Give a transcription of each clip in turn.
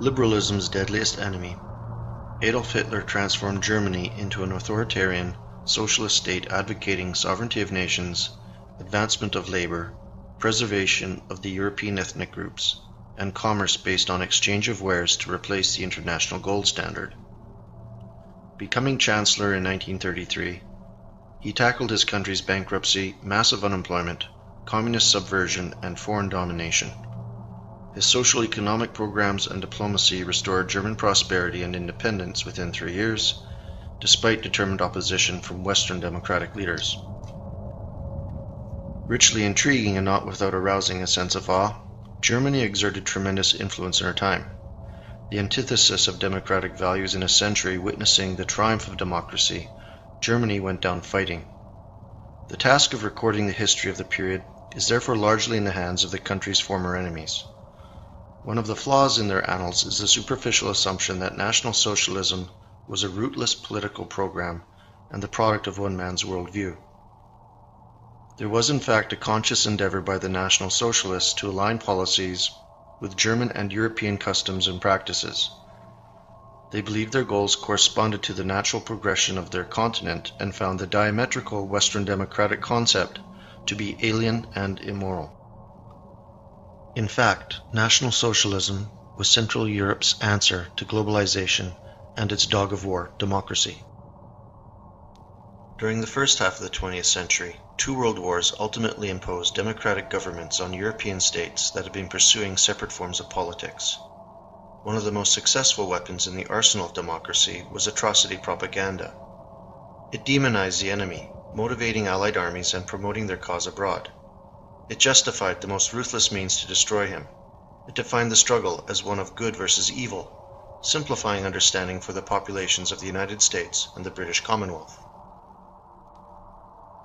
Liberalism's deadliest enemy. Adolf Hitler transformed Germany into an authoritarian, socialist state advocating sovereignty of nations, advancement of labor, preservation of the European ethnic groups, and commerce based on exchange of wares to replace the international gold standard. Becoming Chancellor in 1933, he tackled his country's bankruptcy, massive unemployment, communist subversion, and foreign domination. His social-economic programs and diplomacy restored German prosperity and independence within 3 years, despite determined opposition from Western democratic leaders. Richly intriguing and not without arousing a sense of awe, Germany exerted tremendous influence in her time, the antithesis of democratic values in a century witnessing the triumph of democracy. Germany went down fighting. The task of recording the history of the period is therefore largely in the hands of the country's former enemies. One of the flaws in their annals is the superficial assumption that National Socialism was a rootless political program and the product of one man's worldview. There was in fact a conscious endeavor by the National Socialists to align policies with German and European customs and practices. They believed their goals corresponded to the natural progression of their continent and found the diametrical Western democratic concept to be alien and immoral. In fact, National Socialism was Central Europe's answer to globalization and its dog of war, democracy. During the first half of the 20th century, 2 world wars ultimately imposed democratic governments on European states that had been pursuing separate forms of politics. One of the most successful weapons in the arsenal of democracy was atrocity propaganda. It demonized the enemy, motivating Allied armies and promoting their cause abroad. It justified the most ruthless means to destroy him. It defined the struggle as one of good versus evil, simplifying understanding for the populations of the United States and the British Commonwealth.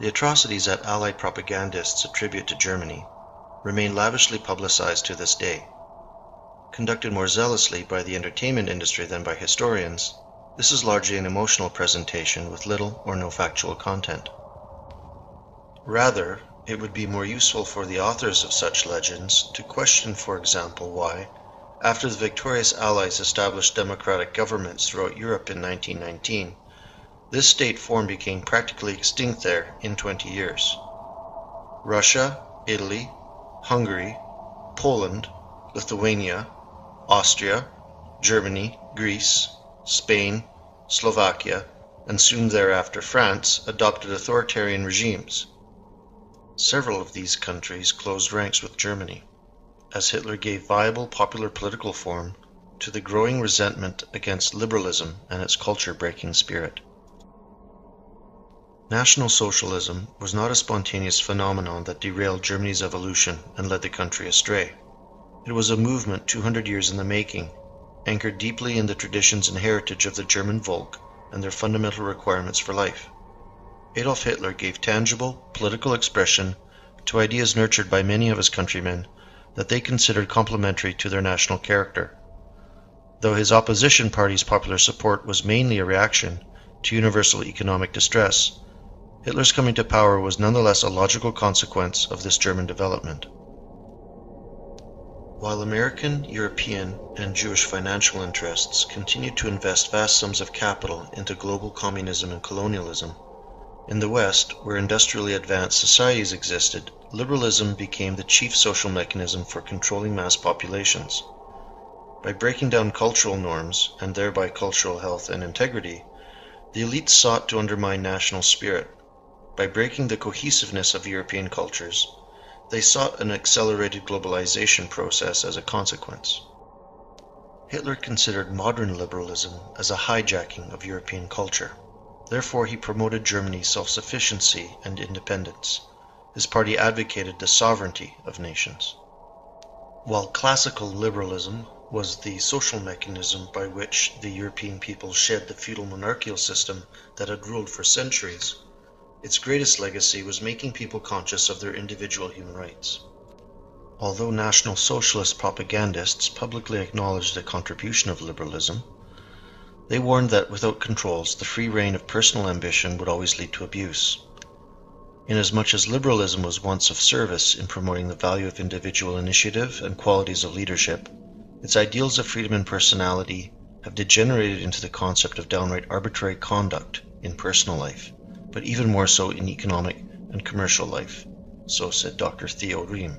The atrocities that Allied propagandists attribute to Germany remain lavishly publicized to this day. Conducted more zealously by the entertainment industry than by historians, this is largely an emotional presentation with little or no factual content. Rather, it would be more useful for the authors of such legends to question, for example, why, after the victorious Allies established democratic governments throughout Europe in 1919, this state form became practically extinct there in 20 years. Russia, Italy, Hungary, Poland, Lithuania, Austria, Germany, Greece, Spain, Slovakia, and soon thereafter France adopted authoritarian regimes. Several of these countries closed ranks with Germany, as Hitler gave viable popular political form to the growing resentment against liberalism and its culture-breaking spirit. National Socialism was not a spontaneous phenomenon that derailed Germany's evolution and led the country astray. It was a movement 200 years in the making, anchored deeply in the traditions and heritage of the German Volk and their fundamental requirements for life. Adolf Hitler gave tangible, political expression to ideas nurtured by many of his countrymen that they considered complementary to their national character. Though his opposition party's popular support was mainly a reaction to universal economic distress, Hitler's coming to power was nonetheless a logical consequence of this German development. While American, European, and Jewish financial interests continued to invest vast sums of capital into global communism and colonialism, in the West, where industrially advanced societies existed, liberalism became the chief social mechanism for controlling mass populations. By breaking down cultural norms, and thereby cultural health and integrity, the elites sought to undermine national spirit. By breaking the cohesiveness of European cultures, they sought an accelerated globalization process as a consequence. Hitler considered modern liberalism as a hijacking of European culture. Therefore, he promoted Germany's self-sufficiency and independence. His party advocated the sovereignty of nations. While classical liberalism was the social mechanism by which the European peoples shed the feudal monarchical system that had ruled for centuries, its greatest legacy was making people conscious of their individual human rights. Although National Socialist propagandists publicly acknowledged the contribution of liberalism, they warned that without controls, the free reign of personal ambition would always lead to abuse. Inasmuch as liberalism was once of service in promoting the value of individual initiative and qualities of leadership, its ideals of freedom and personality have degenerated into the concept of downright arbitrary conduct in personal life, but even more so in economic and commercial life, so said Dr. Theo Riem.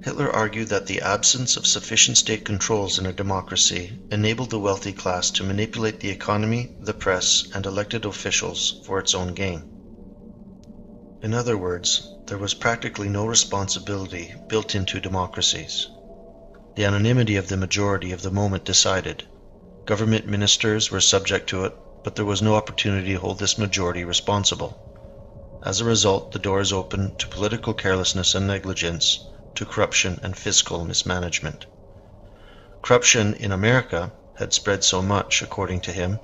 Hitler argued that the absence of sufficient state controls in a democracy enabled the wealthy class to manipulate the economy, the press, and elected officials for its own gain. In other words, there was practically no responsibility built into democracies. The anonymity of the majority of the moment decided. Government ministers were subject to it, but there was no opportunity to hold this majority responsible. As a result, the door is open to political carelessness and negligence, to corruption and fiscal mismanagement. Corruption in America had spread so much, according to him,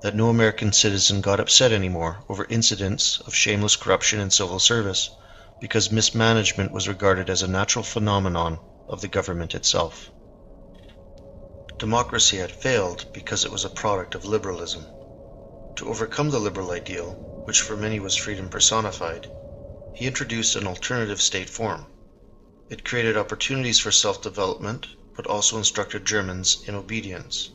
that no American citizen got upset anymore over incidents of shameless corruption in civil service, because mismanagement was regarded as a natural phenomenon of the government itself. Democracy had failed because it was a product of liberalism. To overcome the liberal ideal, which for many was freedom personified, he introduced an alternative state form. It created opportunities for self-development, but also instructed Germans in obedience.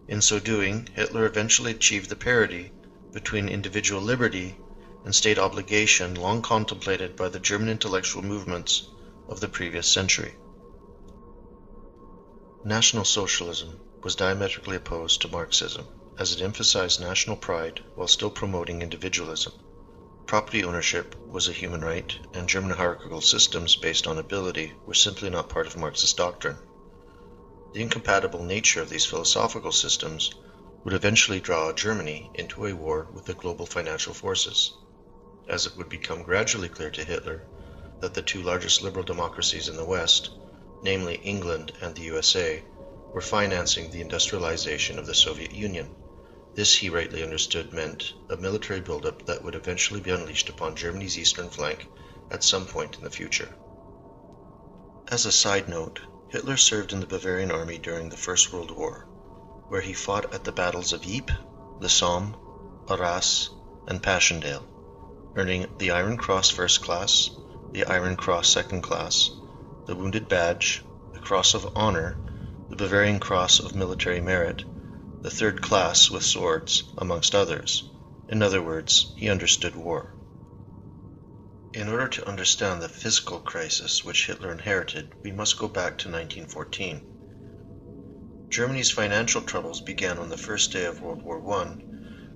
In so doing, Hitler eventually achieved the parity between individual liberty and state obligation long contemplated by the German intellectual movements of the previous century. National Socialism was diametrically opposed to Marxism, as it emphasized national pride while still promoting individualism. Property ownership was a human right, and German hierarchical systems based on ability were simply not part of Marxist doctrine. The incompatible nature of these philosophical systems would eventually draw Germany into a war with the global financial forces, as it would become gradually clear to Hitler that the two largest liberal democracies in the West, namely England and the USA, were financing the industrialization of the Soviet Union. This, he rightly understood, meant a military buildup that would eventually be unleashed upon Germany's eastern flank at some point in the future. As a side note, Hitler served in the Bavarian army during the First World War, where he fought at the battles of Ypres, the Somme, Arras, and Passchendaele, earning the Iron Cross First Class, the Iron Cross Second Class, the Wounded Badge, the Cross of Honor, the Bavarian Cross of Military Merit, the Third Class with swords, amongst others. In other words, he understood war. In order to understand the physical crisis which Hitler inherited, we must go back to 1914. Germany's financial troubles began on the first day of World War I,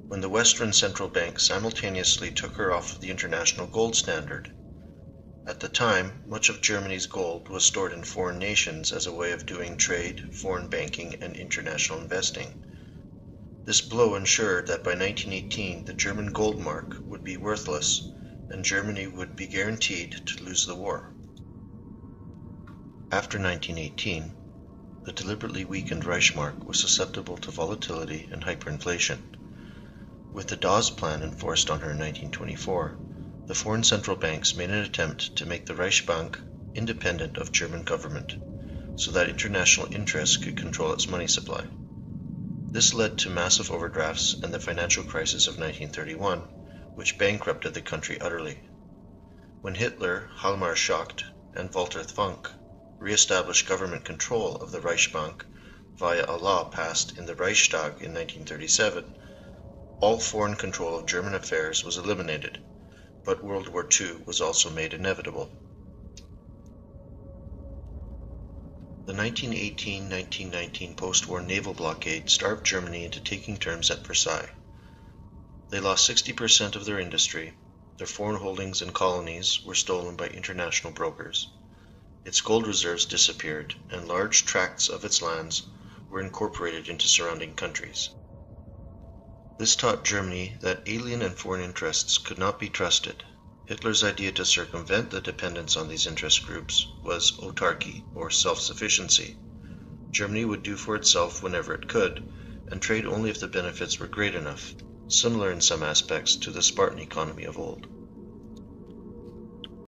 when the Western Central Bank simultaneously took her off the international gold standard. At the time, much of Germany's gold was stored in foreign nations as a way of doing trade, foreign banking, and international investing. This blow ensured that by 1918 the German gold mark would be worthless and Germany would be guaranteed to lose the war. After 1918, the deliberately weakened Reichsmark was susceptible to volatility and hyperinflation. With the Dawes Plan enforced on her in 1924, the foreign central banks made an attempt to make the Reichsbank independent of German government, so that international interests could control its money supply. This led to massive overdrafts and the financial crisis of 1931, which bankrupted the country utterly. When Hitler, Hjalmar Schacht, and Walter Funk re-established government control of the Reichsbank via a law passed in the Reichstag in 1937, all foreign control of German affairs was eliminated, but World War II was also made inevitable. The 1918-1919 post-war naval blockade starved Germany into taking terms at Versailles. They lost 60% of their industry, their foreign holdings and colonies were stolen by international brokers. Its gold reserves disappeared, and large tracts of its lands were incorporated into surrounding countries. This taught Germany that alien and foreign interests could not be trusted. Hitler's idea to circumvent the dependence on these interest groups was autarky, or self-sufficiency. Germany would do for itself whenever it could, and trade only if the benefits were great enough, similar in some aspects to the Spartan economy of old.